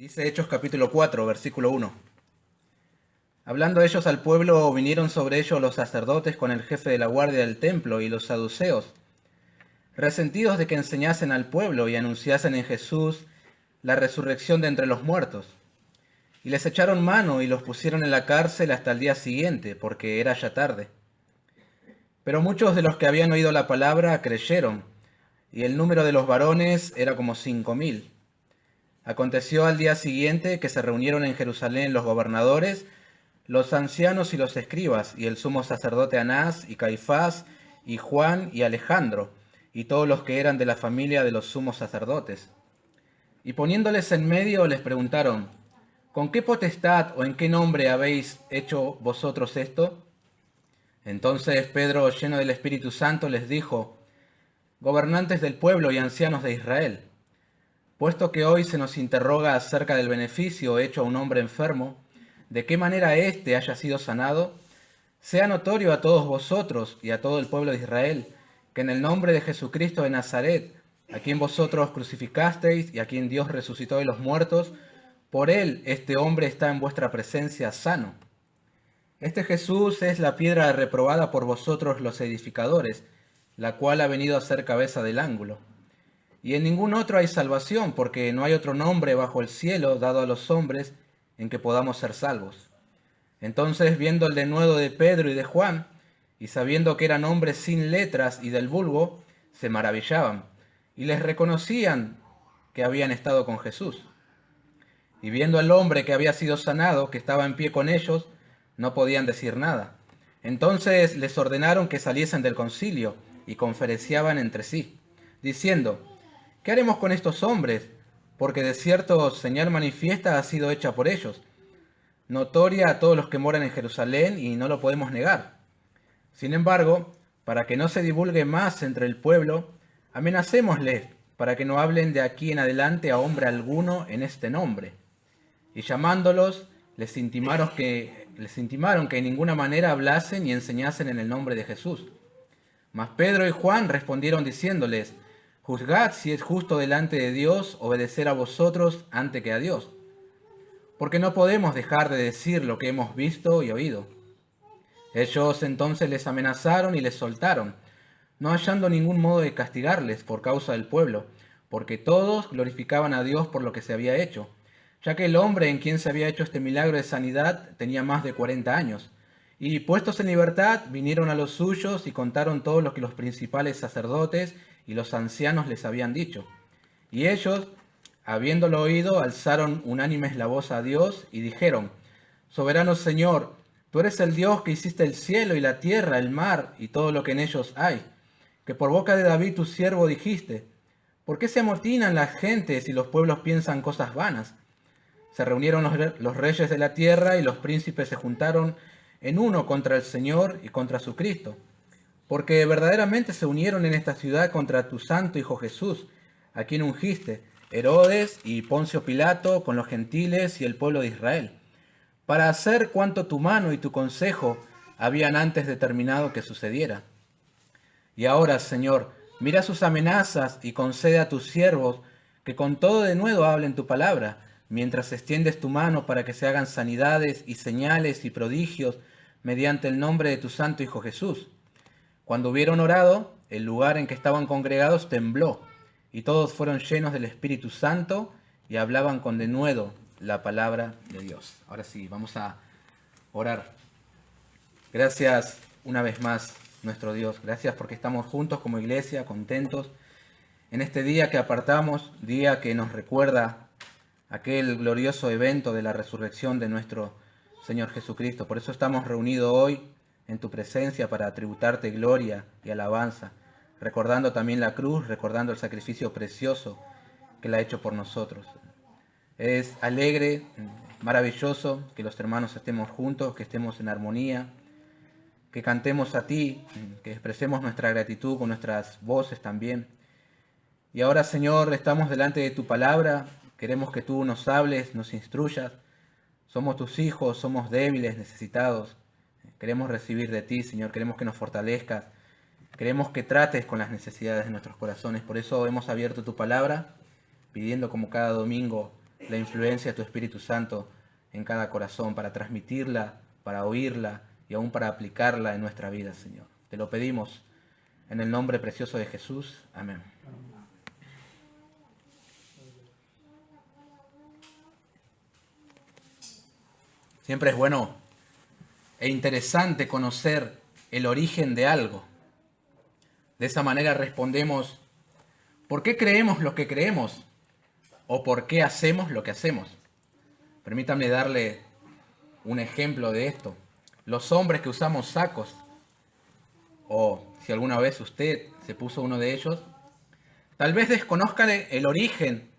Dice Hechos capítulo 4, versículo 1. Hablando ellos al pueblo, vinieron sobre ellos los sacerdotes con el jefe de la guardia del templo y los saduceos, resentidos de que enseñasen al pueblo y anunciasen en Jesús la resurrección de entre los muertos. Y les echaron mano y los pusieron en la cárcel hasta el día siguiente, porque era ya tarde. Pero muchos de los que habían oído la palabra creyeron, y el número de los varones era como 5.000. Aconteció al día siguiente que se reunieron en Jerusalén los gobernadores, los ancianos y los escribas, y el sumo sacerdote Anás, y Caifás, y Juan, y Alejandro, y todos los que eran de la familia de los sumos sacerdotes. Y poniéndoles en medio les preguntaron, ¿con qué potestad o en qué nombre habéis hecho vosotros esto? Entonces Pedro, lleno del Espíritu Santo, les dijo, gobernantes del pueblo y ancianos de Israel, puesto que hoy se nos interroga acerca del beneficio hecho a un hombre enfermo, de qué manera éste haya sido sanado, sea notorio a todos vosotros y a todo el pueblo de Israel, que en el nombre de Jesucristo de Nazaret, a quien vosotros crucificasteis y a quien Dios resucitó de los muertos, por él este hombre está en vuestra presencia sano. Este Jesús es la piedra reprobada por vosotros los edificadores, la cual ha venido a ser cabeza del ángulo. Y en ningún otro hay salvación, porque no hay otro nombre bajo el cielo dado a los hombres en que podamos ser salvos. Entonces, viendo el denuedo de Pedro y de Juan, y sabiendo que eran hombres sin letras y del vulgo, se maravillaban, y les reconocían que habían estado con Jesús. Y viendo al hombre que había sido sanado, que estaba en pie con ellos, no podían decir nada. Entonces les ordenaron que saliesen del concilio, y conferenciaban entre sí, diciendo, ¿qué haremos con estos hombres? Porque de cierto señal manifiesta ha sido hecha por ellos, notoria a todos los que moran en Jerusalén, y no lo podemos negar. Sin embargo, para que no se divulgue más entre el pueblo, amenacémosles para que no hablen de aquí en adelante a hombre alguno en este nombre. Y llamándolos, les intimaron que en ninguna manera hablasen y enseñasen en el nombre de Jesús. Mas Pedro y Juan respondieron diciéndoles, juzgad si es justo delante de Dios obedecer a vosotros antes que a Dios, porque no podemos dejar de decir lo que hemos visto y oído. Ellos entonces les amenazaron y les soltaron, no hallando ningún modo de castigarles por causa del pueblo, porque todos glorificaban a Dios por lo que se había hecho, ya que el hombre en quien se había hecho este milagro de sanidad tenía más de 40 años. Y puestos en libertad, vinieron a los suyos y contaron todo lo que los principales sacerdotes y los ancianos les habían dicho. Y ellos, habiéndolo oído, alzaron unánimes la voz a Dios y dijeron, Soberano Señor, tú eres el Dios que hiciste el cielo y la tierra, el mar y todo lo que en ellos hay, que por boca de David tu siervo dijiste, ¿por qué se amotinan las gentes y los pueblos piensan cosas vanas? Se reunieron los reyes de la tierra y los príncipes se juntaron en uno contra el Señor y contra su Cristo, porque verdaderamente se unieron en esta ciudad contra tu santo Hijo Jesús, a quien ungiste, Herodes y Poncio Pilato con los gentiles y el pueblo de Israel, para hacer cuanto tu mano y tu consejo habían antes determinado que sucediera. Y ahora, Señor, mira sus amenazas y concede a tus siervos que con todo denuedo hablen tu palabra, mientras extiendes tu mano para que se hagan sanidades y señales y prodigios mediante el nombre de tu santo Hijo Jesús. Cuando hubieron orado, el lugar en que estaban congregados tembló, y todos fueron llenos del Espíritu Santo y hablaban con denuedo la palabra de Dios. Ahora sí, vamos a orar. Gracias una vez más, nuestro Dios. Gracias porque estamos juntos como iglesia, contentos, en este día que apartamos, día que nos recuerda aquel glorioso evento de la resurrección de nuestro Señor Jesucristo. Por eso estamos reunidos hoy en tu presencia para tributarte gloria y alabanza, recordando también la cruz, recordando el sacrificio precioso que Él ha hecho por nosotros. Es alegre, maravilloso que los hermanos estemos juntos, que estemos en armonía, que cantemos a ti, que expresemos nuestra gratitud con nuestras voces también. Y ahora, Señor, estamos delante de tu palabra, queremos que tú nos hables, nos instruyas. Somos tus hijos, somos débiles, necesitados. Queremos recibir de ti, Señor, queremos que nos fortalezcas. Queremos que trates con las necesidades de nuestros corazones. Por eso hemos abierto tu palabra, pidiendo como cada domingo la influencia de tu Espíritu Santo en cada corazón para transmitirla, para oírla y aún para aplicarla en nuestra vida, Señor. Te lo pedimos en el nombre precioso de Jesús. Amén. Siempre es bueno e interesante conocer el origen de algo. De esa manera respondemos, ¿por qué creemos lo que creemos? ¿O por qué hacemos lo que hacemos? Permítanme darle un ejemplo de esto. Los hombres que usamos sacos, o si alguna vez usted se puso uno de ellos, tal vez desconozcan el origen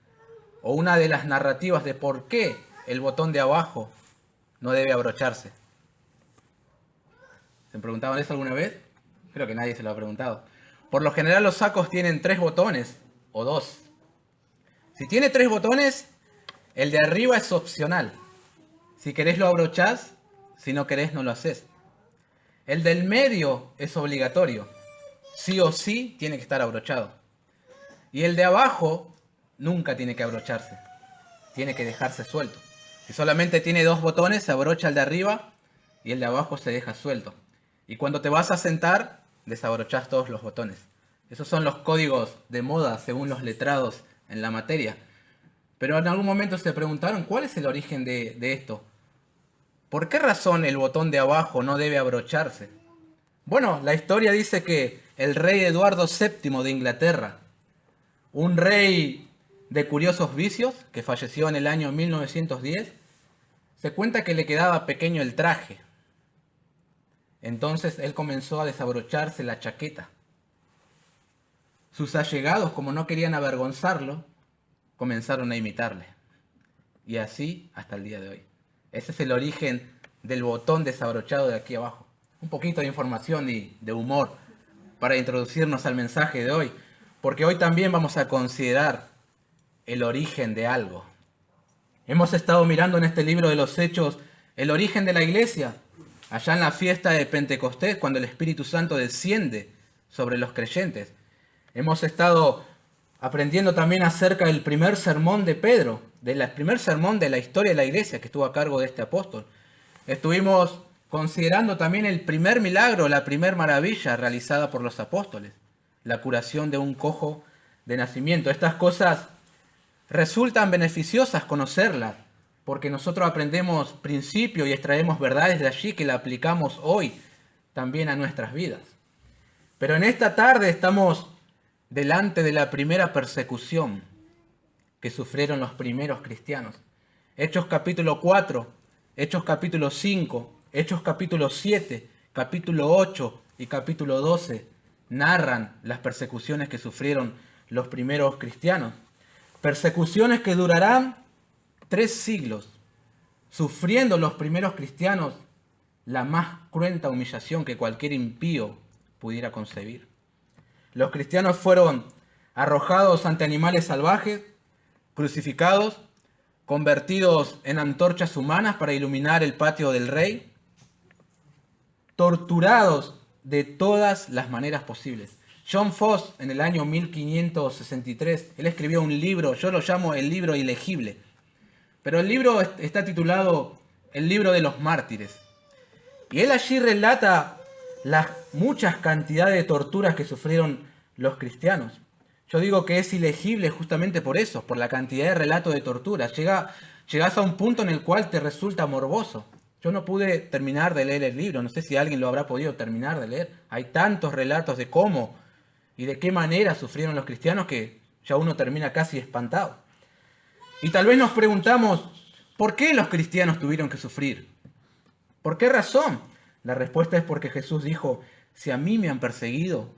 o una de las narrativas de por qué el botón de abajo no debe abrocharse. ¿Se preguntaban eso alguna vez? Creo que nadie se lo ha preguntado. Por lo general los sacos tienen 3 botones o 2. Si tiene 3 botones, el de arriba es opcional. Si querés lo abrochás, si no querés no lo haces. El del medio es obligatorio. Sí o sí tiene que estar abrochado. Y el de abajo nunca tiene que abrocharse. Tiene que dejarse suelto. Si solamente tiene 2 botones, se abrocha el de arriba y el de abajo se deja suelto. Y cuando te vas a sentar, desabrochás todos los botones. Esos son los códigos de moda según los letrados en la materia. Pero en algún momento se preguntaron, ¿cuál es el origen de esto? ¿Por qué razón el botón de abajo no debe abrocharse? Bueno, la historia dice que el rey Eduardo VII de Inglaterra, un rey de curiosos vicios que falleció en el año 1910, se cuenta que le quedaba pequeño el traje. Entonces él comenzó a desabrocharse la chaqueta. Sus allegados, como no querían avergonzarlo, comenzaron a imitarle. Y así hasta el día de hoy. Ese es el origen del botón desabrochado de aquí abajo. Un poquito de información y de humor para introducirnos al mensaje de hoy. Porque hoy también vamos a considerar el origen de algo. Hemos estado mirando en este libro de los Hechos el origen de la iglesia. Allá en la fiesta de Pentecostés, cuando el Espíritu Santo desciende sobre los creyentes. Hemos estado aprendiendo también acerca del primer sermón de Pedro, del primer sermón de la historia de la iglesia que estuvo a cargo de este apóstol. Estuvimos considerando también el primer milagro, la primer maravilla realizada por los apóstoles, la curación de un cojo de nacimiento. Estas cosas resultan beneficiosas conocerlas, porque nosotros aprendemos principios y extraemos verdades de allí que la aplicamos hoy también a nuestras vidas. Pero en esta tarde estamos delante de la primera persecución que sufrieron los primeros cristianos. Hechos capítulo 4, Hechos capítulo 5, Hechos capítulo 7, capítulo 8 y capítulo 12 narran las persecuciones que sufrieron los primeros cristianos. Persecuciones que durarán 3 siglos, sufriendo los primeros cristianos la más cruenta humillación que cualquier impío pudiera concebir. Los cristianos fueron arrojados ante animales salvajes, crucificados, convertidos en antorchas humanas para iluminar el patio del rey, torturados de todas las maneras posibles. John Foss, en el año 1563, él escribió un libro, yo lo llamo el libro ilegible, pero el libro está titulado El libro de los mártires. Y él allí relata las muchas cantidades de torturas que sufrieron los cristianos. Yo digo que es ilegible justamente por eso, por la cantidad de relatos de torturas. Llegás a un punto en el cual te resulta morboso. Yo no pude terminar de leer el libro, no sé si alguien lo habrá podido terminar de leer. Hay tantos relatos de cómo y de qué manera sufrieron los cristianos que ya uno termina casi espantado. Y tal vez nos preguntamos, ¿por qué los cristianos tuvieron que sufrir? ¿Por qué razón? La respuesta es porque Jesús dijo, si a mí me han perseguido,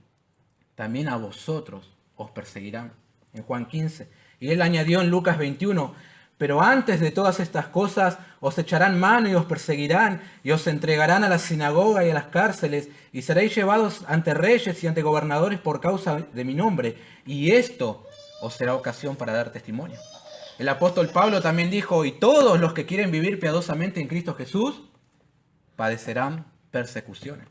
también a vosotros os perseguirán. En Juan 15. Y él añadió en Lucas 21, pero antes de todas estas cosas os echarán mano y os perseguirán y os entregarán a la sinagoga y a las cárceles y seréis llevados ante reyes y ante gobernadores por causa de mi nombre. Y esto os será ocasión para dar testimonio. El apóstol Pablo también dijo, y todos los que quieren vivir piadosamente en Cristo Jesús padecerán persecuciones.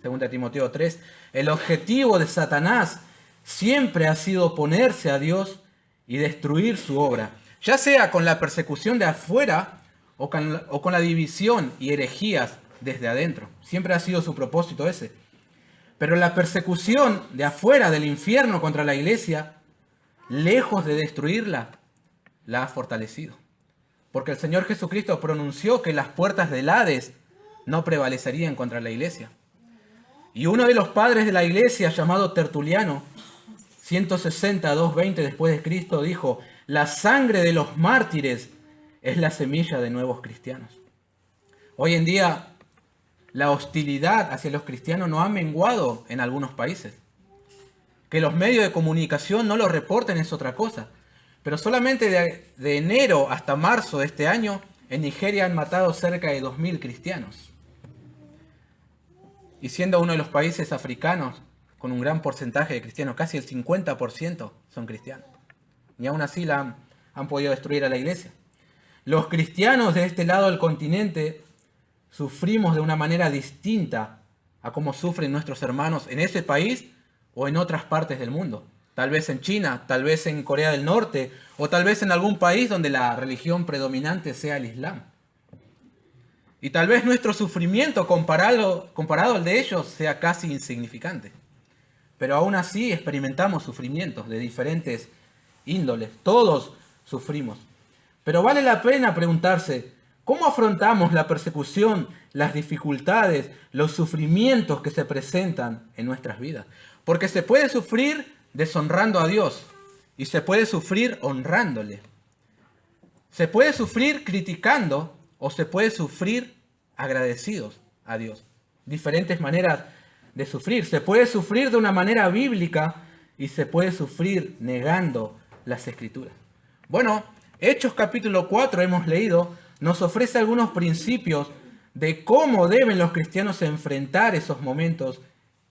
2 Timoteo 3. El objetivo de Satanás siempre ha sido oponerse a Dios y destruir su obra. ya sea con la persecución de afuera o con la división y herejías desde adentro. Siempre ha sido su propósito ese. Pero la persecución de afuera del infierno contra la iglesia, lejos de destruirla, la ha fortalecido. Porque el Señor Jesucristo pronunció que las puertas del Hades no prevalecerían contra la iglesia. Y uno de los padres de la iglesia, llamado Tertuliano, 160-220 después de Cristo, dijo: la sangre de los mártires es la semilla de nuevos cristianos. Hoy en día, la hostilidad hacia los cristianos no ha menguado en algunos países. Que los medios de comunicación no lo reporten es otra cosa. Pero solamente de enero hasta marzo de este año, en Nigeria han matado cerca de 2.000 cristianos. Y siendo uno de los países africanos con un gran porcentaje de cristianos, casi el 50% son cristianos. Y aún así han podido destruir a la iglesia. Los cristianos de este lado del continente sufrimos de una manera distinta a cómo sufren nuestros hermanos en ese país o en otras partes del mundo. Tal vez en China, tal vez en Corea del Norte, o tal vez en algún país donde la religión predominante sea el Islam. Y tal vez nuestro sufrimiento comparado al de ellos sea casi insignificante. Pero aún así experimentamos sufrimientos de diferentes índoles. Todos sufrimos. Pero vale la pena preguntarse, ¿cómo afrontamos la persecución, las dificultades, los sufrimientos que se presentan en nuestras vidas? Porque se puede sufrir deshonrando a Dios y se puede sufrir honrándole. Se puede sufrir criticando o se puede sufrir agradecidos a Dios. Diferentes maneras de sufrir. Se puede sufrir de una manera bíblica y se puede sufrir negando las Escrituras. Bueno, Hechos capítulo 4 hemos leído, nos ofrece algunos principios de cómo deben los cristianos enfrentar esos momentos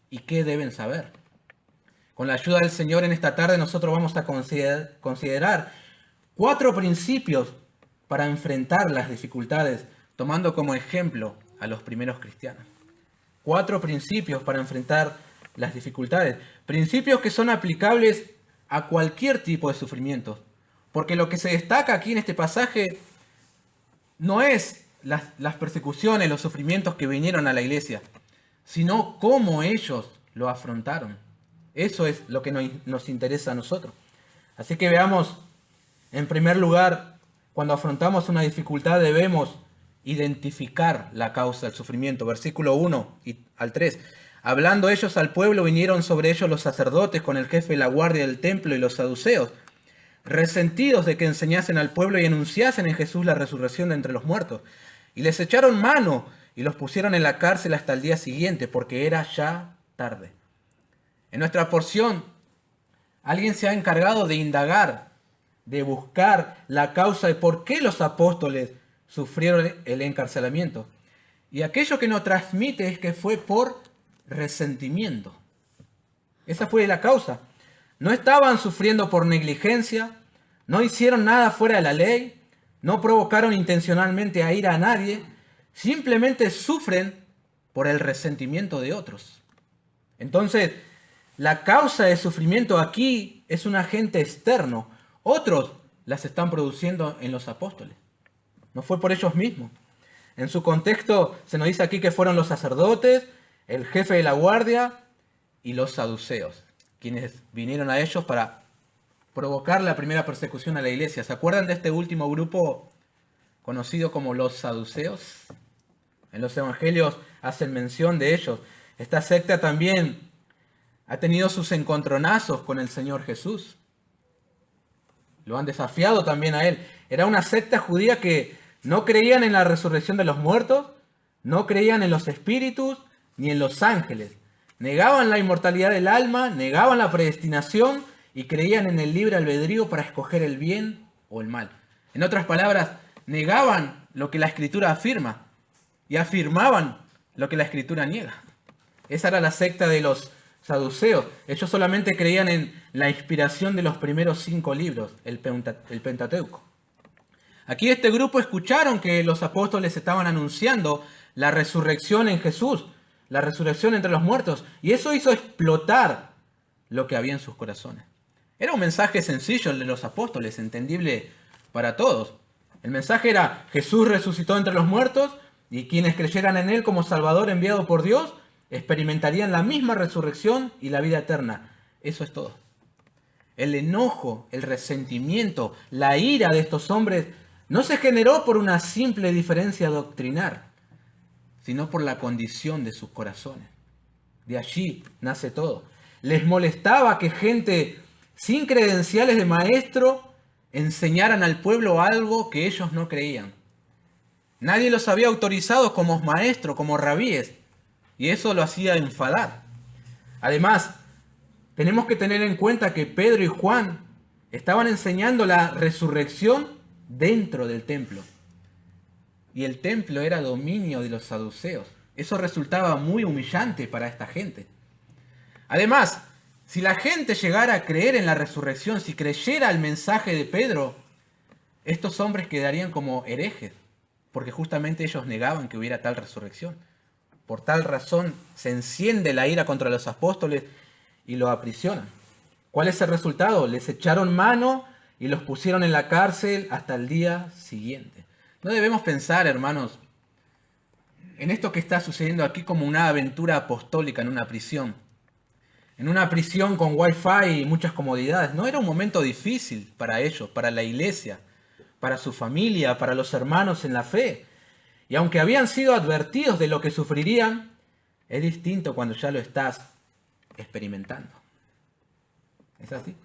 y qué deben saber. Con la ayuda del Señor en esta tarde nosotros vamos a considerar 4 principios para enfrentar las dificultades, tomando como ejemplo a los primeros cristianos. 4 principios para enfrentar las dificultades. Principios que son aplicables a cualquier tipo de sufrimiento. Porque lo que se destaca aquí en este pasaje no es las persecuciones, los sufrimientos que vinieron a la iglesia, sino cómo ellos lo afrontaron. Eso es lo que nos interesa a nosotros. Así que veamos, en primer lugar, cuando afrontamos una dificultad debemos identificar la causa del sufrimiento. Versículo 1 al 3. Hablando ellos al pueblo, vinieron sobre ellos los sacerdotes con el jefe de la guardia del templo y los saduceos, resentidos de que enseñasen al pueblo y anunciasen en Jesús la resurrección de entre los muertos. Y les echaron mano y los pusieron en la cárcel hasta el día siguiente, porque era ya tarde. En nuestra porción, alguien se ha encargado de indagar, de buscar la causa de por qué los apóstoles sufrieron el encarcelamiento. Y aquello que nos transmite es que fue por resentimiento. Esa fue la causa. No estaban sufriendo por negligencia, no hicieron nada fuera de la ley, no provocaron intencionalmente a ira a nadie, simplemente sufren por el resentimiento de otros. Entonces, la causa de sufrimiento aquí es un agente externo. Otros las están produciendo en los apóstoles. No fue por ellos mismos. En su contexto se nos dice aquí que fueron los sacerdotes, el jefe de la guardia y los saduceos, quienes vinieron a ellos para provocar la primera persecución a la iglesia. ¿Se acuerdan de este último grupo conocido como los saduceos? En los evangelios hacen mención de ellos. Esta secta también ha tenido sus encontronazos con el Señor Jesús. Lo han desafiado también a él. Era una secta judía que no creían en la resurrección de los muertos, no creían en los espíritus ni en los ángeles. Negaban la inmortalidad del alma, negaban la predestinación y creían en el libre albedrío para escoger el bien o el mal. En otras palabras, negaban lo que la Escritura afirma y afirmaban lo que la Escritura niega. Esa era la secta de los saduceos. Ellos solamente creían en la inspiración de los primeros 5 libros, el Pentateuco. Aquí este grupo escucharon que los apóstoles estaban anunciando la resurrección en Jesús, la resurrección entre los muertos, y eso hizo explotar lo que había en sus corazones. Era un mensaje sencillo el de los apóstoles, entendible para todos. El mensaje era: Jesús resucitó entre los muertos y quienes creyeran en Él como Salvador enviado por Dios experimentarían la misma resurrección y la vida eterna. Eso es todo. El enojo, el resentimiento, la ira de estos hombres no se generó por una simple diferencia doctrinal, sino por la condición de sus corazones. De allí nace todo. Les molestaba que gente sin credenciales de maestro enseñaran al pueblo algo que ellos no creían. Nadie los había autorizado como maestros, como rabíes, y eso lo hacía enfadar. Además, tenemos que tener en cuenta que Pedro y Juan estaban enseñando la resurrección dentro del templo. Y el templo era dominio de los saduceos. Eso resultaba muy humillante para esta gente. Además, si la gente llegara a creer en la resurrección, si creyera el mensaje de Pedro, estos hombres quedarían como herejes, porque justamente ellos negaban que hubiera tal resurrección. Por tal razón se enciende la ira contra los apóstoles y los aprisionan. ¿Cuál es el resultado? Les echaron mano y los pusieron en la cárcel hasta el día siguiente. No debemos pensar, hermanos, en esto que está sucediendo aquí como una aventura apostólica en una prisión. En una prisión con wifi y muchas comodidades. No era un momento difícil para ellos, para la iglesia, para su familia, para los hermanos en la fe. Y aunque habían sido advertidos de lo que sufrirían, es distinto cuando ya lo estás experimentando. ¿Es así?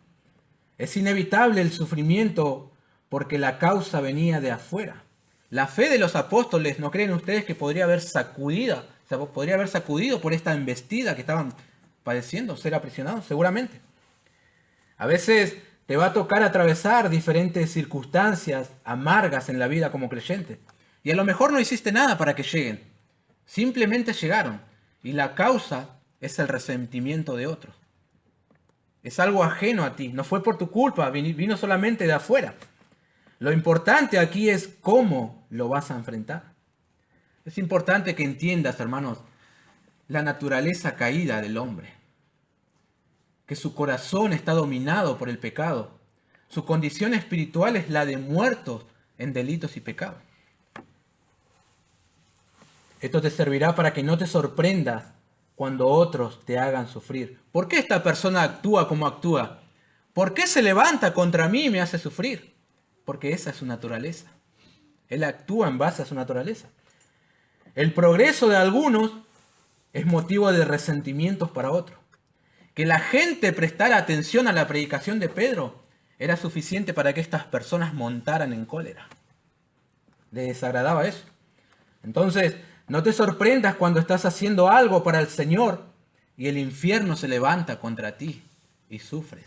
Es inevitable el sufrimiento porque la causa venía de afuera. La fe de los apóstoles, ¿no creen ustedes que podría haber sacudido por esta embestida que estaban padeciendo, ser aprisionados? Seguramente. A veces te va a tocar atravesar diferentes circunstancias amargas en la vida como creyente. Y a lo mejor no hiciste nada para que lleguen. Simplemente llegaron. Y la causa es el resentimiento de otros. Es algo ajeno a ti. No fue por tu culpa. Vino solamente de afuera. Lo importante aquí es cómo lo vas a enfrentar. Es importante que entiendas, hermanos, la naturaleza caída del hombre. Que su corazón está dominado por el pecado. Su condición espiritual es la de muertos en delitos y pecados. Esto te servirá para que no te sorprendas cuando otros te hagan sufrir. ¿Por qué esta persona actúa como actúa? ¿Por qué se levanta contra mí y me hace sufrir? Porque esa es su naturaleza. Él actúa en base a su naturaleza. El progreso de algunos es motivo de resentimientos para otros. Que la gente prestara atención a la predicación de Pedro era suficiente para que estas personas montaran en cólera. Les desagradaba eso. Entonces, no te sorprendas cuando estás haciendo algo para el Señor y el infierno se levanta contra ti y sufres.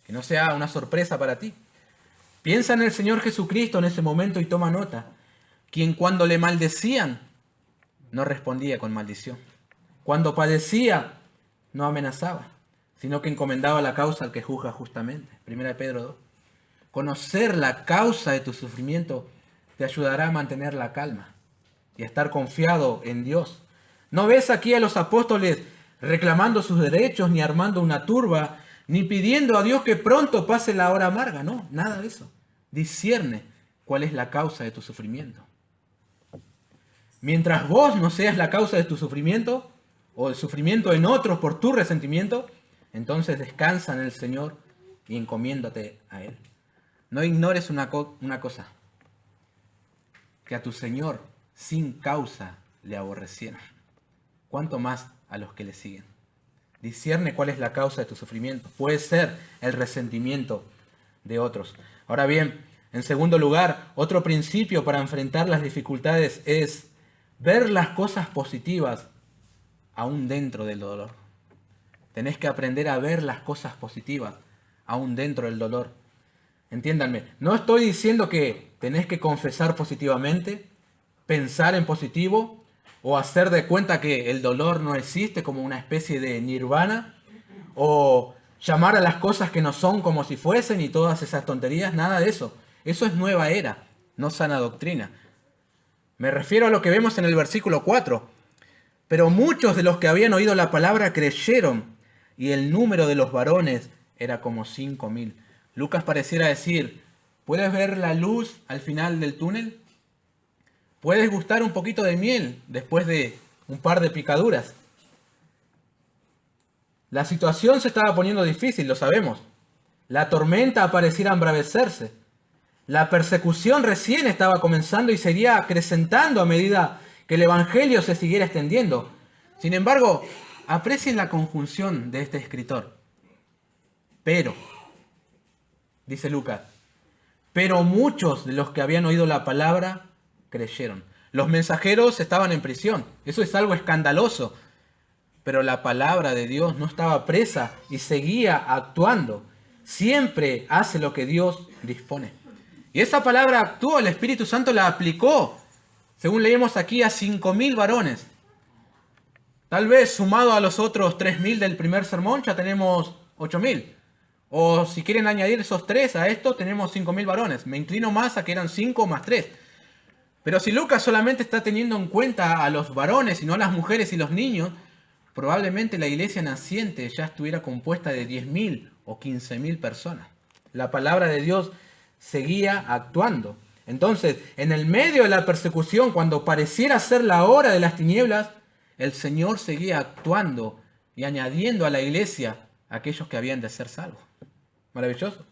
Que no sea una sorpresa para ti. Piensa en el Señor Jesucristo en ese momento y toma nota. Quien cuando le maldecían, no respondía con maldición. Cuando padecía, no amenazaba, sino que encomendaba la causa al que juzga justamente. 1 Pedro 2. Conocer la causa de tu sufrimiento te ayudará a mantener la calma y a estar confiado en Dios. ¿No ves aquí a los apóstoles reclamando sus derechos, ni armando una turba, ni pidiendo a Dios que pronto pase la hora amarga? No, nada de eso. Discierne cuál es la causa de tu sufrimiento. Mientras vos no seas la causa de tu sufrimiento, o el sufrimiento en otros por tu resentimiento, entonces descansa en el Señor y encomiéndate a Él. No ignores una cosa, que a tu Señor sin causa le aborrecieron. ¿Cuánto más a los que le siguen? Discierne cuál es la causa de tu sufrimiento. Puede ser el resentimiento de otros. Ahora bien, en segundo lugar, otro principio para enfrentar las dificultades es ver las cosas positivas aún dentro del dolor. Tenés que aprender a ver las cosas positivas aún dentro del dolor. Entiéndanme, no estoy diciendo que tenés que confesar positivamente, pensar en positivo o hacer de cuenta que el dolor no existe como una especie de nirvana o llamar a las cosas que no son como si fuesen y todas esas tonterías, nada de eso. Eso es nueva era, no sana doctrina. Me refiero a lo que vemos en el versículo 4. Pero muchos de los que habían oído la palabra creyeron y el número de los varones era como 5.000. Lucas pareciera decir, ¿Puedes ver la luz al final del túnel? ¿Puedes gustar un poquito de miel después de un par de picaduras? La situación se estaba poniendo difícil, lo sabemos. La tormenta pareciera embravecerse. La persecución recién estaba comenzando y seguía acrecentando a medida que el Evangelio se siguiera extendiendo. Sin embargo, aprecien la conjunción de este escritor. Pero, dice Lucas, pero muchos de los que habían oído la palabra creyeron. Los mensajeros estaban en prisión. Eso es algo escandaloso. Pero la palabra de Dios no estaba presa y seguía actuando. Siempre hace lo que Dios dispone. Y esa palabra actuó, el Espíritu Santo la aplicó, según leemos aquí, a 5.000 varones. Tal vez sumado a los otros 3.000 del primer sermón, ya tenemos 8.000. O si quieren añadir esos 3 a esto, tenemos 5.000 varones. Me inclino más a que eran 5 más 3. Pero si Lucas solamente está teniendo en cuenta a los varones y no a las mujeres y los niños, probablemente la iglesia naciente ya estuviera compuesta de 10.000 o 15.000 personas. La palabra de Dios seguía actuando. Entonces, en el medio de la persecución, cuando pareciera ser la hora de las tinieblas, el Señor seguía actuando y añadiendo a la iglesia a aquellos que habían de ser salvos. Maravilloso.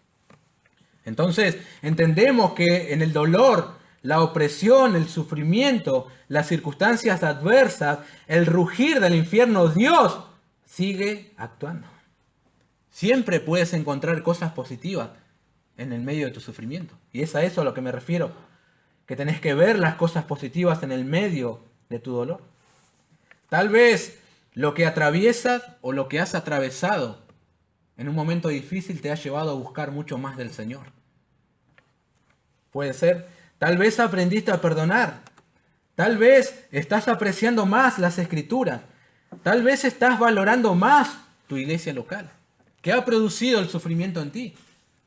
Entonces, entendemos que en el dolor, la opresión, el sufrimiento, las circunstancias adversas, el rugir del infierno, Dios sigue actuando. Siempre puedes encontrar cosas positivas en el medio de tu sufrimiento. Y es a eso a lo que me refiero, que tenés que ver las cosas positivas en el medio de tu dolor. Tal vez lo que atraviesas o lo que has atravesado en un momento difícil te ha llevado a buscar mucho más del Señor. Puede ser. Tal vez aprendiste a perdonar. Tal vez estás apreciando más las Escrituras. Tal vez estás valorando más tu iglesia local. ¿Qué ha producido el sufrimiento en ti?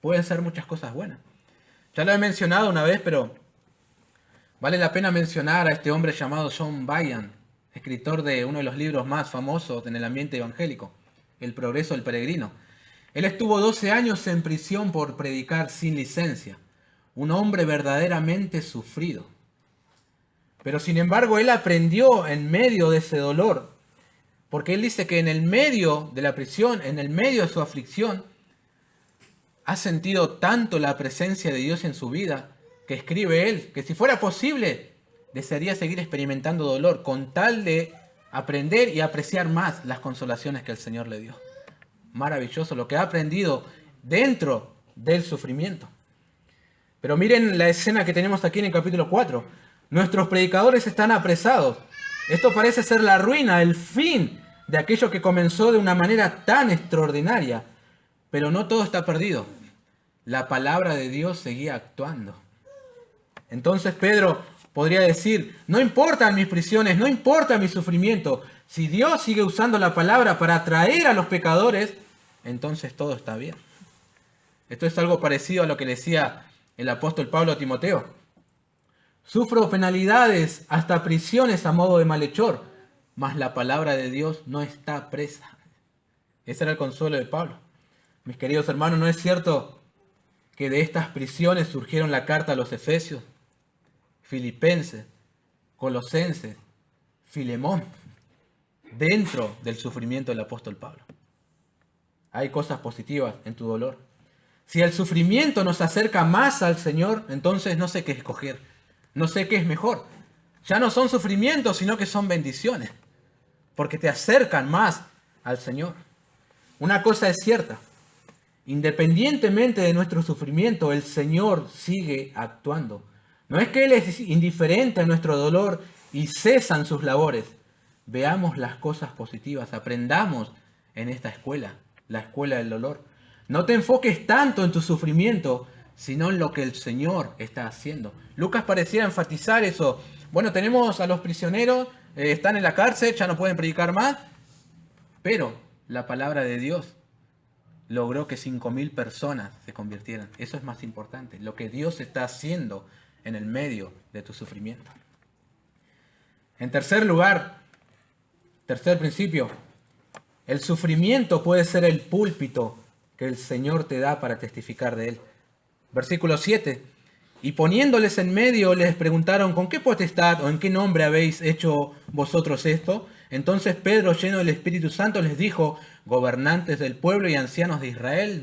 Pueden ser muchas cosas buenas. Ya lo he mencionado una vez, pero vale la pena mencionar a este hombre llamado John Bunyan, escritor de uno de los libros más famosos en el ambiente evangélico, El progreso del peregrino. Él estuvo 12 años en prisión por predicar sin licencia. Un hombre verdaderamente sufrido. Pero sin embargo, él aprendió en medio de ese dolor. Porque él dice que en el medio de la prisión, en el medio de su aflicción, ha sentido tanto la presencia de Dios en su vida, que escribe él, que si fuera posible, desearía seguir experimentando dolor con tal de aprender y apreciar más las consolaciones que el Señor le dio. Maravilloso lo que ha aprendido dentro del sufrimiento. Pero miren la escena que tenemos aquí en el capítulo 4. Nuestros predicadores están apresados. Esto parece ser la ruina, el fin de aquello que comenzó de una manera tan extraordinaria. Pero no todo está perdido. La palabra de Dios seguía actuando. Entonces Pedro podría decir, no importan mis prisiones, no importa mi sufrimiento. Si Dios sigue usando la palabra para atraer a los pecadores, entonces todo está bien. Esto es algo parecido a lo que decía el apóstol Pablo a Timoteo. Sufro penalidades, hasta prisiones a modo de malhechor, mas la palabra de Dios no está presa. Ese era el consuelo de Pablo. Mis queridos hermanos, ¿no es cierto que de estas prisiones surgieron la carta a los Efesios, Filipenses, Colosenses, Filemón, dentro del sufrimiento del apóstol Pablo? Hay cosas positivas en tu dolor. Si el sufrimiento nos acerca más al Señor, entonces no sé qué escoger. No sé qué es mejor. Ya no son sufrimientos, sino que son bendiciones. Porque te acercan más al Señor. Una cosa es cierta. Independientemente de nuestro sufrimiento, el Señor sigue actuando. No es que Él es indiferente a nuestro dolor y cesan sus labores. Veamos las cosas positivas. Aprendamos en esta escuela, la escuela del dolor. No te enfoques tanto en tu sufrimiento, sino en lo que el Señor está haciendo. Lucas parecía enfatizar eso. Bueno, tenemos a los prisioneros, están en la cárcel, ya no pueden predicar más, pero la palabra de Dios logró que 5.000 personas se convirtieran. Eso es más importante, lo que Dios está haciendo en el medio de tu sufrimiento. En tercer lugar, tercer principio, el sufrimiento puede ser el púlpito que el Señor te da para testificar de Él. Versículo 7. Y poniéndoles en medio les preguntaron, ¿con qué potestad o en qué nombre habéis hecho vosotros esto? Entonces Pedro, lleno del Espíritu Santo, les dijo, gobernantes del pueblo y ancianos de Israel,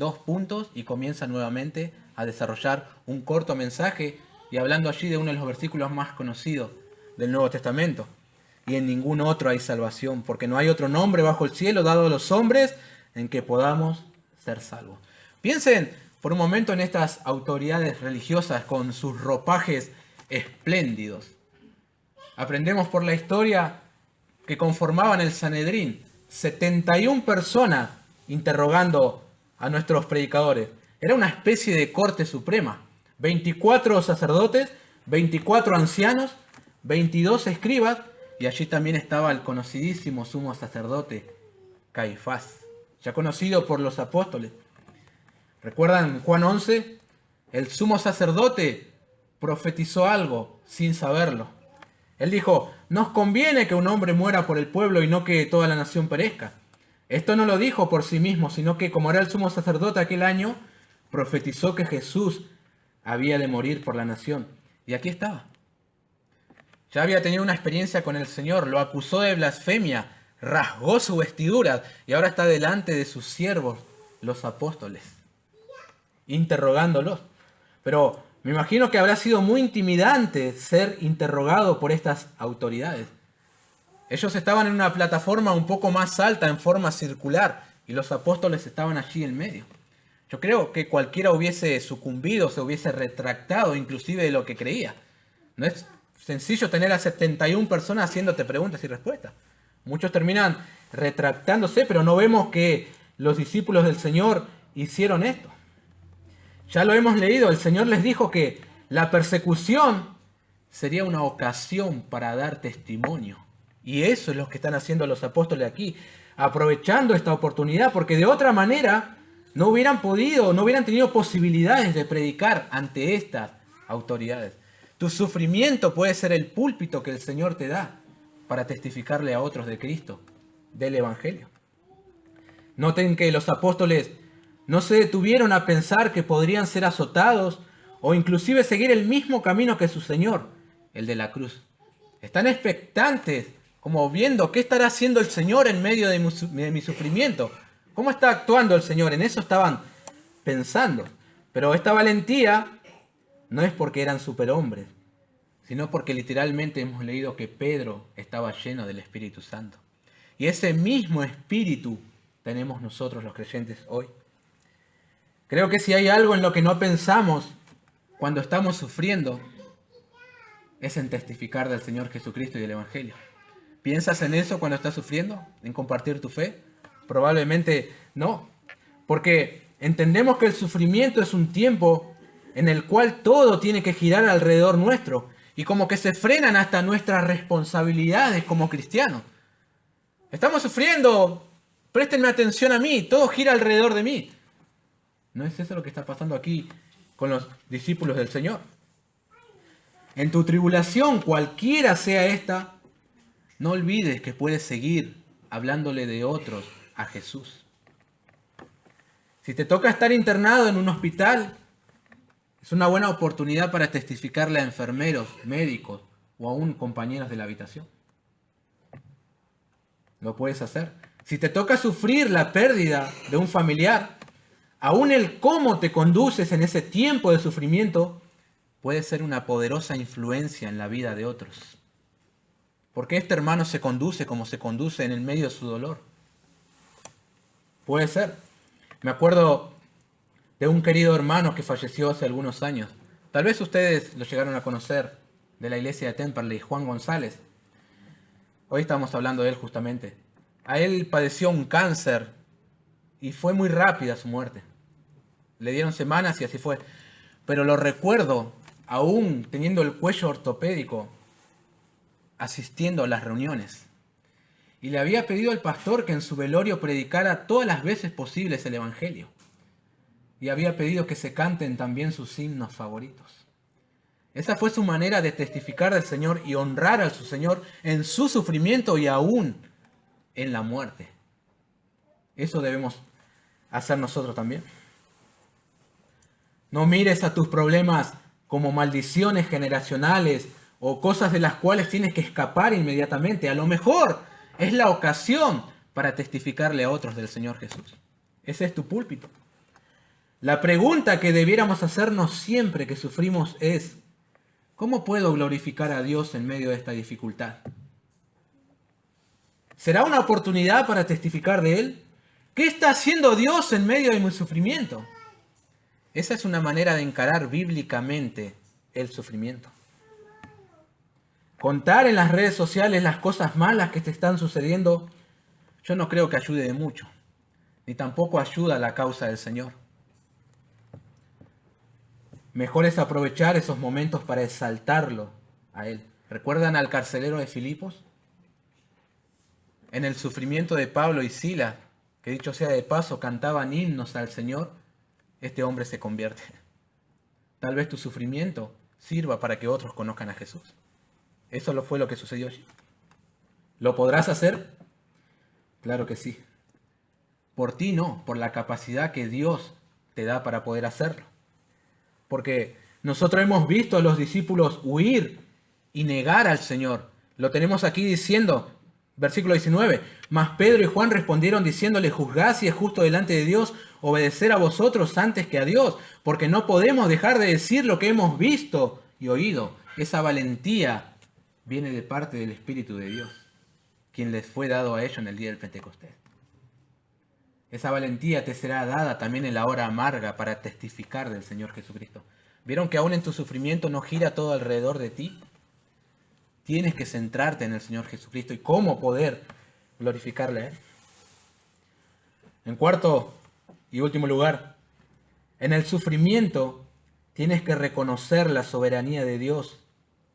y comienza nuevamente a desarrollar un corto mensaje y hablando allí de uno de los versículos más conocidos del Nuevo Testamento. Y en ningún otro hay salvación, porque no hay otro nombre bajo el cielo dado a los hombres en que podamos ser salvos. Piensen por un momento en estas autoridades religiosas con sus ropajes espléndidos. Aprendemos por la historia que conformaban el Sanedrín, 71 personas interrogando a nuestros predicadores. Era una especie de corte suprema. 24 sacerdotes, 24 ancianos, 22 escribas, y allí también estaba el conocidísimo sumo sacerdote, Caifás, ya conocido por los apóstoles. ¿Recuerdan Juan 11? El sumo sacerdote profetizó algo sin saberlo. Él dijo, nos conviene que un hombre muera por el pueblo y no que toda la nación perezca. Esto no lo dijo por sí mismo, sino que como era el sumo sacerdote aquel año, profetizó que Jesús había de morir por la nación. Y aquí estaba. Ya había tenido una experiencia con el Señor, lo acusó de blasfemia, rasgó su vestidura y ahora está delante de sus siervos, los apóstoles, interrogándolos. Pero me imagino que habrá sido muy intimidante ser interrogado por estas autoridades. Ellos estaban en una plataforma un poco más alta, en forma circular, y los apóstoles estaban allí en medio. Yo creo que cualquiera hubiese sucumbido, se hubiese retractado inclusive de lo que creía. No es sencillo tener a 71 personas haciéndote preguntas y respuestas. Muchos terminan retractándose, pero no vemos que los discípulos del Señor hicieron esto. Ya lo hemos leído, el Señor les dijo que la persecución sería una ocasión para dar testimonio. Y eso es lo que están haciendo los apóstoles aquí, aprovechando esta oportunidad, porque de otra manera no hubieran podido, no hubieran tenido posibilidades de predicar ante estas autoridades. Tu sufrimiento puede ser el púlpito que el Señor te da para testificarle a otros de Cristo, del Evangelio. Noten que los apóstoles no se detuvieron a pensar que podrían ser azotados o inclusive seguir el mismo camino que su Señor, el de la cruz. Están expectantes, como viendo qué estará haciendo el Señor en medio de mi sufrimiento. ¿Cómo está actuando el Señor? En eso estaban pensando. Pero esta valentía no es porque eran superhombres, sino porque literalmente hemos leído que Pedro estaba lleno del Espíritu Santo. Y ese mismo Espíritu tenemos nosotros los creyentes hoy. Creo que si hay algo en lo que no pensamos cuando estamos sufriendo, es en testificar del Señor Jesucristo y del Evangelio. ¿Piensas en eso cuando estás sufriendo? ¿En compartir tu fe? Probablemente no, porque entendemos que el sufrimiento es un tiempo en el cual todo tiene que girar alrededor nuestro y como que se frenan hasta nuestras responsabilidades como cristianos. Estamos sufriendo, préstenme atención a mí, todo gira alrededor de mí. ¿No es eso lo que está pasando aquí con los discípulos del Señor? En tu tribulación, cualquiera sea esta, no olvides que puedes seguir hablándole de otros a Jesús. Si te toca estar internado en un hospital, es una buena oportunidad para testificarle a enfermeros, médicos o aún compañeros de la habitación. Lo puedes hacer. Si te toca sufrir la pérdida de un familiar, aún el cómo te conduces en ese tiempo de sufrimiento puede ser una poderosa influencia en la vida de otros. Porque este hermano se conduce como se conduce en el medio de su dolor. Puede ser. Me acuerdo de un querido hermano que falleció hace algunos años. Tal vez ustedes lo llegaron a conocer, de la iglesia de Temperley, Juan González. Hoy estamos hablando de él justamente. A él padeció un cáncer y fue muy rápida su muerte. Le dieron semanas y así fue. Pero lo recuerdo, aún teniendo el cuello ortopédico, asistiendo a las reuniones. Y le había pedido al pastor que en su velorio predicara todas las veces posibles el Evangelio. Y había pedido que se canten también sus himnos favoritos. Esa fue su manera de testificar del Señor y honrar a su Señor en su sufrimiento y aún en la muerte. Eso debemos hacer nosotros también. No mires a tus problemas como maldiciones generacionales o cosas de las cuales tienes que escapar inmediatamente. A lo mejor es la ocasión para testificarle a otros del Señor Jesús. Ese es tu púlpito. La pregunta que debiéramos hacernos siempre que sufrimos es: ¿cómo puedo glorificar a Dios en medio de esta dificultad? ¿Será una oportunidad para testificar de Él? ¿Qué está haciendo Dios en medio de mi sufrimiento? Esa es una manera de encarar bíblicamente el sufrimiento. Contar en las redes sociales las cosas malas que te están sucediendo, yo no creo que ayude de mucho, ni tampoco ayuda a la causa del Señor. Mejor es aprovechar esos momentos para exaltarlo a Él. ¿Recuerdan al carcelero de Filipos? En el sufrimiento de Pablo y Silas, que dicho sea de paso, cantaban himnos al Señor, este hombre se convierte. Tal vez tu sufrimiento sirva para que otros conozcan a Jesús. Eso fue lo que sucedió allí. ¿Lo podrás hacer? Claro que sí. Por ti no, por la capacidad que Dios te da para poder hacerlo. Porque nosotros hemos visto a los discípulos huir y negar al Señor. Lo tenemos aquí diciendo, versículo 19. Mas Pedro y Juan respondieron diciéndole: juzgad si es justo delante de Dios obedecer a vosotros antes que a Dios, porque no podemos dejar de decir lo que hemos visto y oído. Esa valentía viene de parte del Espíritu de Dios, quien les fue dado a ellos en el día del Pentecostés. Esa valentía te será dada también en la hora amarga para testificar del Señor Jesucristo. ¿Vieron que aún en tu sufrimiento no gira todo alrededor de ti? Tienes que centrarte en el Señor Jesucristo y cómo poder glorificarle a Él. En cuarto y último lugar, en el sufrimiento tienes que reconocer la soberanía de Dios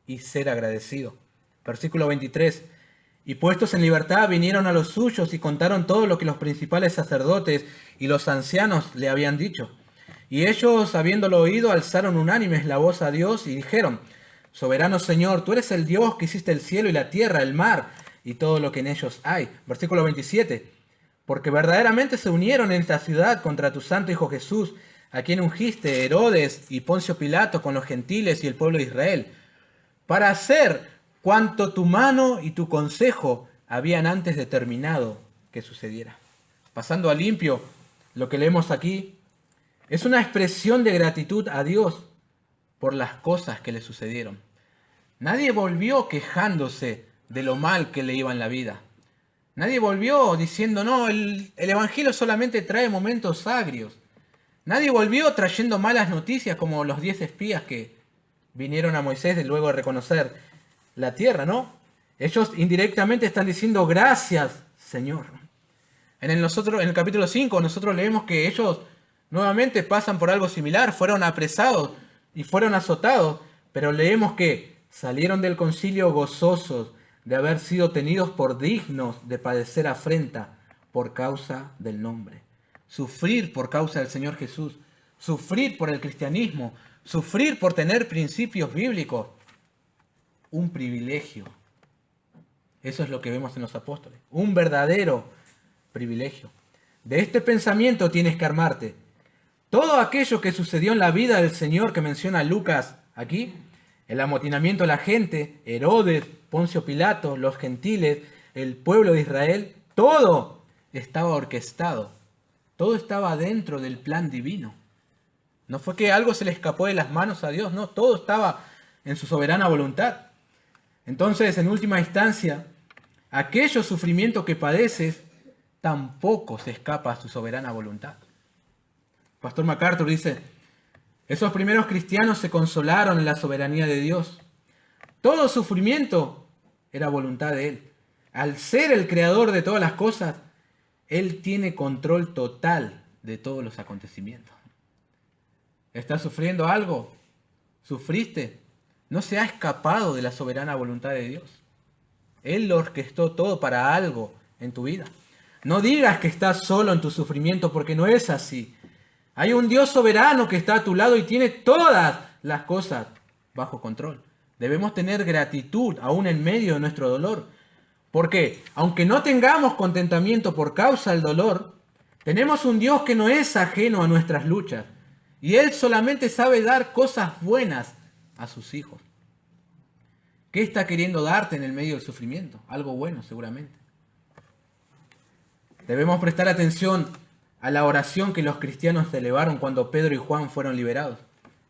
y ser agradecido. Versículo 23. Y puestos en libertad vinieron a los suyos y contaron todo lo que los principales sacerdotes y los ancianos le habían dicho. Y ellos, habiéndolo oído, alzaron unánimes la voz a Dios y dijeron: Soberano Señor, tú eres el Dios que hiciste el cielo y la tierra, el mar y todo lo que en ellos hay. Versículo 27. Porque verdaderamente se unieron en esta ciudad contra tu santo Hijo Jesús, a quien ungiste Herodes y Poncio Pilato con los gentiles y el pueblo de Israel, para hacer cuanto tu mano y tu consejo habían antes determinado que sucediera. Pasando a limpio, lo que leemos aquí es una expresión de gratitud a Dios por las cosas que le sucedieron. Nadie volvió quejándose de lo mal que le iba en la vida. Nadie volvió diciendo: no, el Evangelio solamente trae momentos agrios. Nadie volvió trayendo malas noticias como los 10 espías que vinieron a Moisés luego de reconocer la tierra, ¿no? Ellos indirectamente están diciendo: gracias, Señor. En el capítulo 5 nosotros leemos que ellos nuevamente pasan por algo similar. Fueron apresados y fueron azotados, pero leemos que salieron del concilio gozosos de haber sido tenidos por dignos de padecer afrenta por causa del nombre. Sufrir por causa del Señor Jesús, sufrir por el cristianismo, sufrir por tener principios bíblicos, un privilegio. Eso es lo que vemos en los apóstoles, un verdadero privilegio. De este pensamiento tienes que armarte. Todo aquello que sucedió en la vida del Señor que menciona Lucas aquí, el amotinamiento de la gente, Herodes, Poncio Pilato, los gentiles, el pueblo de Israel, todo estaba orquestado. Todo estaba dentro del plan divino. No fue que algo se le escapó de las manos a Dios, no, todo estaba en su soberana voluntad. Entonces, en última instancia, aquellos sufrimientos que padeces tampoco se escapa a su soberana voluntad. Pastor MacArthur dice: esos primeros cristianos se consolaron en la soberanía de Dios. Todo sufrimiento era voluntad de Él. Al ser el creador de todas las cosas, Él tiene control total de todos los acontecimientos. ¿Estás sufriendo algo? ¿Sufriste? No se ha escapado de la soberana voluntad de Dios. Él lo orquestó todo para algo en tu vida. No digas que estás solo en tu sufrimiento, porque no es así. Hay un Dios soberano que está a tu lado y tiene todas las cosas bajo control. Debemos tener gratitud aún en medio de nuestro dolor. Porque aunque no tengamos contentamiento por causa del dolor, tenemos un Dios que no es ajeno a nuestras luchas. Y Él solamente sabe dar cosas buenas a sus hijos. ¿Qué está queriendo darte en el medio del sufrimiento? Algo bueno, seguramente. Debemos prestar atención a la oración que los cristianos elevaron cuando Pedro y Juan fueron liberados.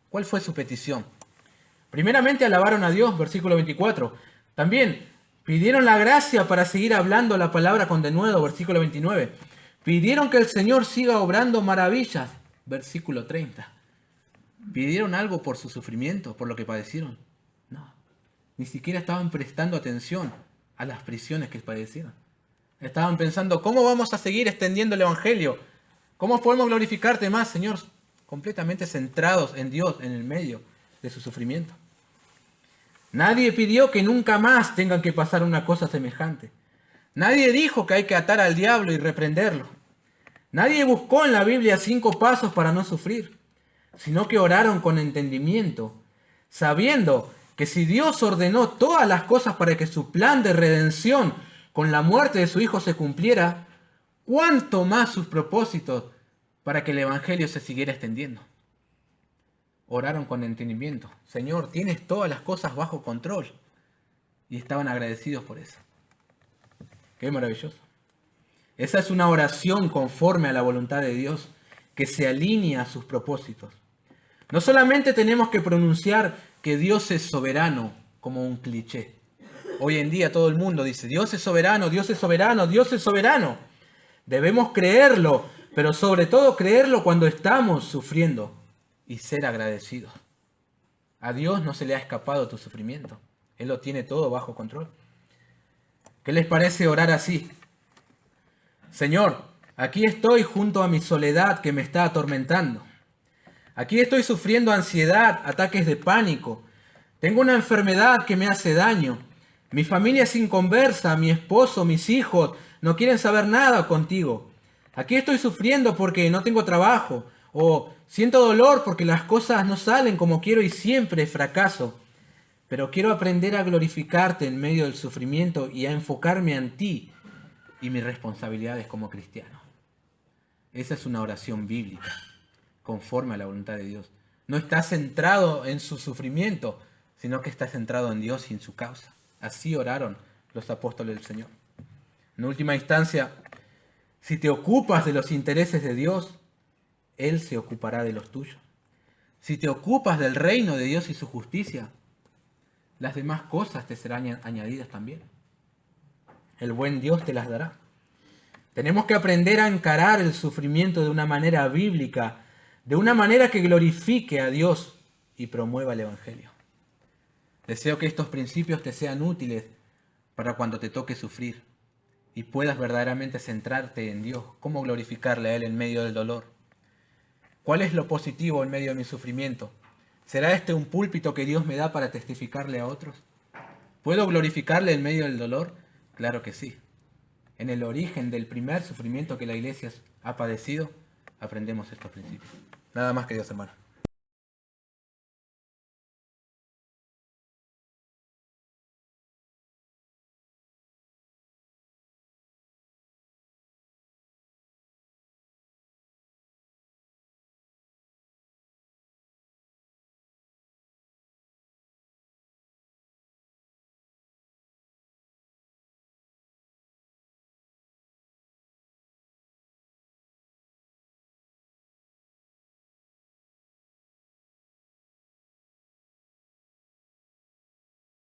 ¿Cuál fue su petición? Primeramente alabaron a Dios, versículo 24. También pidieron la gracia para seguir hablando la palabra con denuedo, versículo 29. Pidieron que el Señor siga obrando maravillas, versículo 30. ¿Pidieron algo por su sufrimiento, por lo que padecieron? No. Ni siquiera estaban prestando atención a las prisiones que padecieron. Estaban pensando, ¿cómo vamos a seguir extendiendo el Evangelio? ¿Cómo podemos glorificarte más, Señor? Completamente centrados en Dios en el medio de su sufrimiento. Nadie pidió que nunca más tengan que pasar una cosa semejante. Nadie dijo que hay que atar al diablo y reprenderlo. Nadie buscó en la Biblia 5 pasos para no sufrir, sino que oraron con entendimiento, sabiendo que si Dios ordenó todas las cosas para que su plan de redención con la muerte de su Hijo se cumpliera, ¿cuánto más sus propósitos para que el Evangelio se siguiera extendiendo? Oraron con entendimiento. Señor, tienes todas las cosas bajo control. Y estaban agradecidos por eso. Qué maravilloso. Esa es una oración conforme a la voluntad de Dios, que se alinea a sus propósitos. No solamente tenemos que pronunciar que Dios es soberano como un cliché. Hoy en día todo el mundo dice, Dios es soberano, Dios es soberano, Dios es soberano. Debemos creerlo, pero sobre todo creerlo cuando estamos sufriendo y ser agradecidos. A Dios no se le ha escapado tu sufrimiento. Él lo tiene todo bajo control. ¿Qué les parece orar así? Señor, aquí estoy junto a mi soledad que me está atormentando. Aquí estoy sufriendo ansiedad, ataques de pánico. Tengo una enfermedad que me hace daño. Mi familia es inconversa, mi esposo, mis hijos no quieren saber nada contigo. Aquí estoy sufriendo porque no tengo trabajo. O siento dolor porque las cosas no salen como quiero y siempre fracaso. Pero quiero aprender a glorificarte en medio del sufrimiento y a enfocarme en ti y mis responsabilidades como cristiano. Esa es una oración bíblica, conforme a la voluntad de Dios. No está centrado en su sufrimiento, sino que está centrado en Dios y en su causa. Así oraron los apóstoles del Señor. En última instancia, si te ocupas de los intereses de Dios, Él se ocupará de los tuyos. Si te ocupas del reino de Dios y su justicia, las demás cosas te serán añadidas también. El buen Dios te las dará. Tenemos que aprender a encarar el sufrimiento de una manera bíblica, de una manera que glorifique a Dios y promueva el Evangelio. Deseo que estos principios te sean útiles para cuando te toque sufrir y puedas verdaderamente centrarte en Dios, cómo glorificarle a Él en medio del dolor. ¿Cuál es lo positivo en medio de mi sufrimiento? ¿Será este un púlpito que Dios me da para testificarle a otros? ¿Puedo glorificarle en medio del dolor? Claro que sí. En el origen del primer sufrimiento que la iglesia ha padecido, aprendemos estos principios. Nada más, queridos hermanos.